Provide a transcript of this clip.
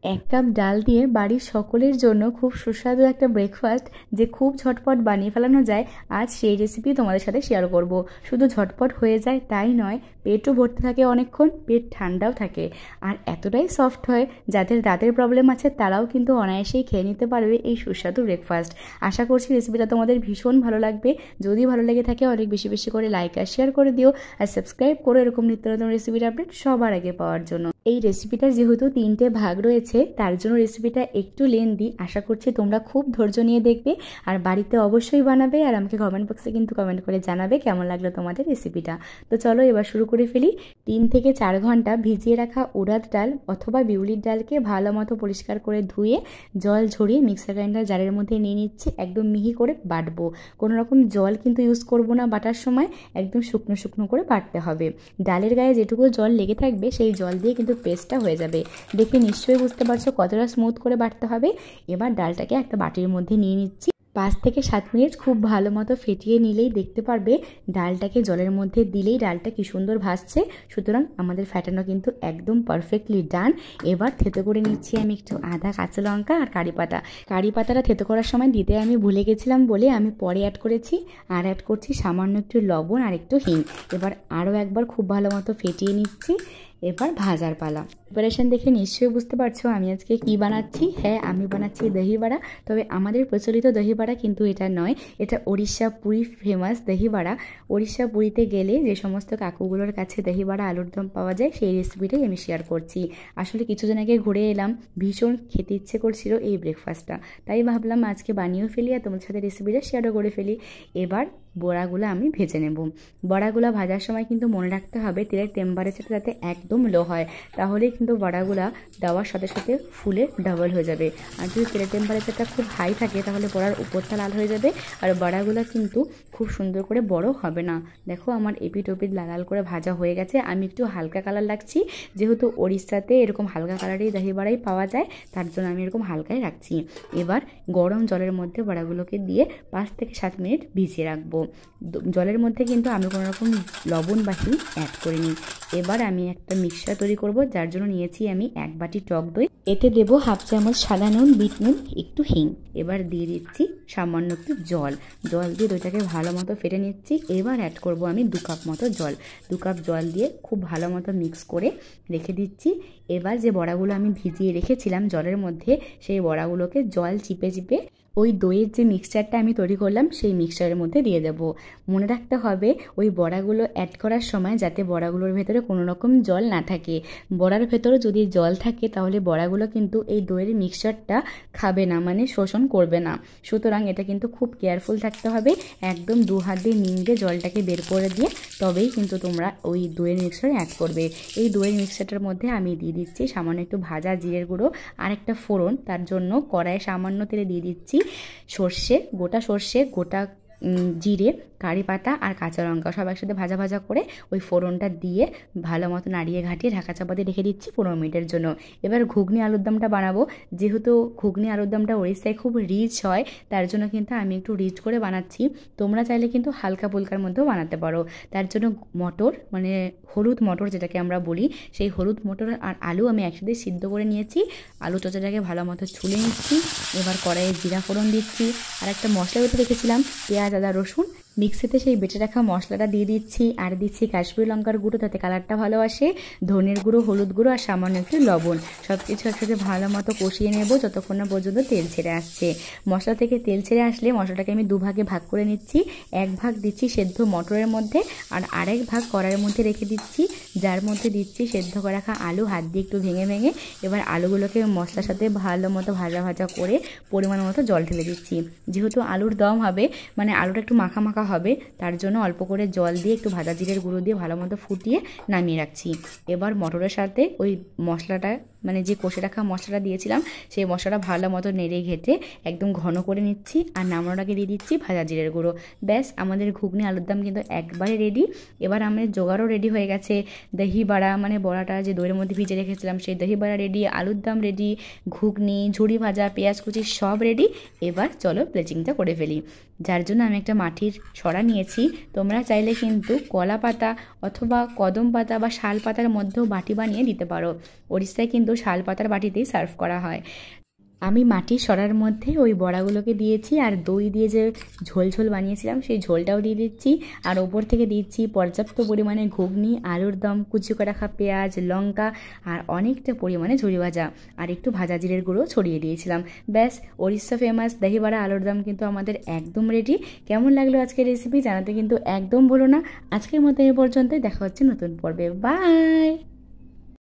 এক কাপ ডাল দিয়ে বাড়ির সকলের জন্য খুব সুস্বাদু একটা ব্রেকফাস্ট যে খুব ঝটপট বানিয়ে ফেলানো যায়, আজ সেই রেসিপি তোমাদের সাথে শেয়ার করব। শুধু ঝটপট হয়ে যায় তাই নয়, পেটও ভর্তি থাকে, অনেকক্ষণ পেট ঠান্ডাও থাকে, আর এতটাই সফট হয় যাদের দাঁতের প্রবলেম আছে তারাও কিন্তু অনায়াসেই খেয়ে নিতে পারবে এই সুস্বাদু ব্রেকফাস্ট। আশা করছি রেসিপিটা তোমাদের ভীষণ ভালো লাগবে। যদি ভালো লেগে থাকে অনেক বেশি বেশি করে লাইক আর শেয়ার করে দিও, আর সাবস্ক্রাইব করো এরকম নিত্য নতুন রেসিপির আপডেট সবার আগে পাওয়ার জন্য। এই রেসিপিটার যেহেতু 3টে ভাগ রয়েছে তার জন্য রেসিপিটা একটু লেন্দি। আশা করছি তোমরা খুব ধৈর্য নিয়ে দেখবে আর বাড়িতে অবশ্যই বানাবে, আর আমাকে কমেন্ট বক্সে কিন্তু কমেন্ট করে জানাবে কেমন লাগলো তোমাদের রেসিপিটা। তো চলো এবার শুরু করে ফেলি। 3 থেকে 4 ঘন্টা ভিজিয়ে রাখা উড়াদ ডাল অথবা বিউলির ডালকে ভালো মতো পরিষ্কার করে ধুয়ে জল ঝরিয়ে মিক্সার গ্রাইন্ডার জারের মধ্যে নিয়ে নিচ্ছি। একদম মিহি করে বাটবো, কোনো রকম জল কিন্তু ইউজ করব না বাটার সময়, একদম শুকনো শুকনো করে বাটতে হবে। ডালের গায়ে যেটুকু জল লেগে থাকবে সেই জল দিয়ে কিন্তু পেস্টটা হয়ে যাবে। দেখে নিশ্চয়ই বুঝতে পারছো কতটা স্মুথ করে বাটতে হবে। এবার ডালটাকে একটা বাটির মধ্যে নিয়ে নিচ্ছি। 5 থেকে 7 মিনিট খুব ভালো মতো ফেটিয়ে নিলেই দেখতে পারবে ডালটাকে জলের মধ্যে দিলেই ডালটা কি সুন্দর ভাসছে। সুতরাং আমাদের ফ্যাটানো কিন্তু একদম পারফেক্টলি ডান। এবার থেতো করে নিচ্ছি আমি একটু আদা, কাঁচা লঙ্কা আর কারি পাতাটা থেতো করার সময় দিতে আমি ভুলে গেছিলাম বলে আমি পরে অ্যাড করেছি। আর অ্যাড করছি সামান্য একটু লবণ আর একটু হিং। এবার আরও একবার খুব ভালো মতো ফেটিয়ে নিচ্ছি। এবার ভাজার পালা। প্রিপারেশন দেখে নিশ্চয়ই বুঝতে পারছো আমি আজকে কি বানাচ্ছি। হ্যাঁ, আমি বানাচ্ছি দহি বড়া। তবে আমাদের প্রচলিত দহি বড়া কিন্তু এটা নয়, এটা ওড়িশা পুরী ফেমাস দহি বড়া। ওড়িশা পুরীতে গেলে যে সমস্ত কাকুগুলোর কাছে দহি বড়া আলুর দম পাওয়া যায় সেই রেসিপিটাই আমি শেয়ার করছি। আসলে কিছুদিন আগে ঘুরে এলাম, ভীষণ খেতে ইচ্ছে করছিল এই ব্রেকফাস্টটা, তাই ভাবলাম আজকে বানিয়েও ফেলি আর তোমার সাথে রেসিপিটা শেয়ারও করে ফেলি। এবার বড়াগুলো আমি ভেজে নেব। বড়াগুলো ভাজার সময় কিন্তু মনে রাখতে হবে তেলের টেম্পারেচারটা যাতে একদম লো হয়, তাহলেই কিন্তু বড়াগুলা দেওয়ার সাথে সাথে ফুলে ডাবল হয়ে যাবে। আর যদি তেলের টেম্পারেচারটা খুব হাই থাকে তাহলে বড়ার উপরটা লাল হয়ে যাবে আর বড়াগুলো কিন্তু খুব সুন্দর করে বড় হবে না। দেখো আমার এপিট ওপিট লাল লাল করে ভাজা হয়ে গেছে। আমি একটু হালকা কালার লাগছি, যেহেতু ওড়িশাতে এরকম হালকা কালারেই দহি বড়াই পাওয়া যায় তার জন্য আমি এরকম হালকাই রাখছি। এবার গরম জলের মধ্যে বড়াগুলোকে দিয়ে 5 থেকে 7 মিনিট ভিজিয়ে রাখবো। জলের মধ্যে কিন্তু আমি কোনো রকম লবণ বা হিং অ্যাড করিনি। এবার আমি একটা মিক্সচার তৈরি করব, যার জন্য নিয়েছি আমি 1 বাটি টক দই। এতে দেবো 1/2 চামচ সাদা নুন, বিট নুন, একটু হিং। এবার দিয়ে দিচ্ছি সামান্য একটু জল দিয়ে দইটাকে ভালো মতো ফেটে নিচ্ছি। এবার অ্যাড করব আমি 2 কাপ মতো জল। 2 কাপ জল দিয়ে খুব ভালো মতো মিক্স করে রেখে দিচ্ছি। এবার যে বড়াগুলো আমি ভিজিয়ে রেখেছিলাম জলের মধ্যে, সেই বড়াগুলোকে জল চিপে চিপে ওই দইয়ের যে মিক্সচারটা আমি তৈরি করলাম সেই মিক্সচারের মধ্যে দিয়ে দেব। মনে রাখতে হবে ওই বড়াগুলো অ্যাড করার সময় যাতে বড়াগুলোর ভেতরে কোনো রকম জল না থাকে। বড়ার ভেতরে যদি জল থাকে তাহলে বড়াগুলো কিন্তু এই দইয়ের মিক্সচারটা খাবে না, মানে শোষণ করবে না। সুতরাং এটা কিন্তু খুব কেয়ারফুল থাকতে হবে। একদম 2 হাত দিয়ে নিংড়ে জলটাকে বের করে দিয়ে তবেই কিন্তু তোমরা ওই দইয়ের মিক্সচার অ্যাড করবে। এই দইয়ের মিক্সচারটার মধ্যে আমি দিয়ে দিচ্ছি সামান্য একটু ভাজা জিরের গুঁড়ো আর একটা ফোড়ন। তার জন্য কড়াইয়ে সামান্য তেলে দিয়ে দিচ্ছি গোটা সর্ষে, গোটা জিরে, কারি পাতা আর কাঁচা লঙ্কা সব একসাথে ভাজা ভাজা করে ওই ফোড়নটা দিয়ে ভালো মতো নাড়িয়ে ঘাটিয়ে ঢাকা চাপা দিয়ে রেখে দিচ্ছি 15 মিনিটের জন্য। এবার ঘুগনি আলুর দমটা বানাবো। যেহেতু ঘুগনি আলুর দমটা ওড়িশায় খুব রিচ হয় তার জন্য কিন্তু আমি একটু রিচ করে বানাচ্ছি। তোমরা চাইলে কিন্তু হালকা ফুলকার মধ্যেও বানাতে পারো। তার জন্য মটর, মানে হলুদ মটর যেটাকে আমরা বলি, সেই হলুদ মটর আর আলু আমি একসাথে সিদ্ধ করে নিয়েছি। আলু চোচাটাকে ভালো মতো ছুলে নিচ্ছি। এবার কড়াইয়ে জিরা ফোড়ন দিচ্ছি আর একটা মশলা বেটে রেখেছিলাম পেঁয়াজ, আদা, রসুন। মিক্সিতে সেই বেটে রাখা মশলাটা দিয়ে দিচ্ছি আর দিচ্ছি কাশ্মীরি লঙ্কার গুঁড়ো, তাতে কালারটা ভালো আসে, ধনের গুঁড়ো, হলুদ গুঁড়ো আর সামান্য একটু লবণ। সব কিছু একসাথে ভালো মতো কষিয়ে নেব যতক্ষণ না পর্যন্ত তেল ছেড়ে আসছে। মশলা থেকে তেল ছেড়ে আসলে মশলাটাকে আমি 2 ভাগে ভাগ করে নিচ্ছি। 1 ভাগ দিচ্ছি সেদ্ধ মটরের মধ্যে আর আরেক ভাগ কড়াইয়ের মধ্যে রেখে দিচ্ছি, যার মধ্যে দিচ্ছি সেদ্ধ করে রাখা আলু হাত দিয়ে একটু ভেঙে ভেঙে। এবার আলুগুলোকে মশলার সাথে ভালো মতো ভাজা ভাজা করে পরিমাণ মতো জল ঢেলে দিচ্ছি। যেহেতু আলুর দম হবে, মানে আলুটা একটু মাখা মাখা হবে, তার জন্য অল্প করে জল দিয়ে একটু ভাজা জিরের গুঁড়ো দিয়ে ভালো মতো ফুটিয়ে নামিয়ে রাখছি। এবার মটরের সাথে ওই মশলাটা, মানে যে কষে রাখা মশলাটা দিয়েছিলাম সেই মশলাটা ভালো মতো নেড়ে ঘেটে একদম ঘন করে নিচ্ছি আর নামানোর আগে দিয়ে দিচ্ছি ভাজা জিরের গুঁড়ো। ব্যাস, আমাদের ঘুগনি আলুর দম কিন্তু একবারে রেডি। এবার আমাদের জোগাড়ও রেডি হয়ে গেছে। দহি বড়া, মানে বড়াটা যে দইয়ের মধ্যে ভিজে রেখেছিলাম সেই দহি বড়া রেডি, আলুর দম রেডি, ঘুগনি, ঝুড়ি ভাজা, পেঁয়াজ কুচি সব রেডি। এবার চলো প্লেটিংটা করে ফেলি। যার জন্য আমি একটা মাটির সরা নিয়েছি। তোমরা চাইলে কিন্তু কলা পাতা অথবা কদম পাতা বা শাল পাতার মধ্যেও বাটি বানিয়ে দিতে পারো। ওড়িশায় কিন্তু শাল পাতার বাটিতেই সার্ভ করা হয়। আমি মাটির সরার মধ্যে ওই বড়াগুলোকে দিয়েছি, আর দই দিয়ে যে ঝোল ঝোল বানিয়েছিলাম সেই ঝোলটাও দিয়ে দিচ্ছি। আর ওপর থেকে দিচ্ছি পর্যাপ্ত পরিমাণে ঘুগনি, আলুর দম, কুচি করে রাখা পেঁয়াজ, লঙ্কা, আর অনেকটা পরিমাণে ঝুরি ভাজা, আর একটু ভাজা জিরের গুঁড়ো ছড়িয়ে দিয়েছিলাম। ব্যাস, ওড়িশা ফেমাস দহি বড়া আলুর দম কিন্তু আমাদের একদম রেডি। কেমন লাগলো আজকের রেসিপি জানাতে কিন্তু একদম ভুলো না। আজকের মতো এ পর্যন্তই, দেখা হচ্ছে নতুন পর্বে। বাই।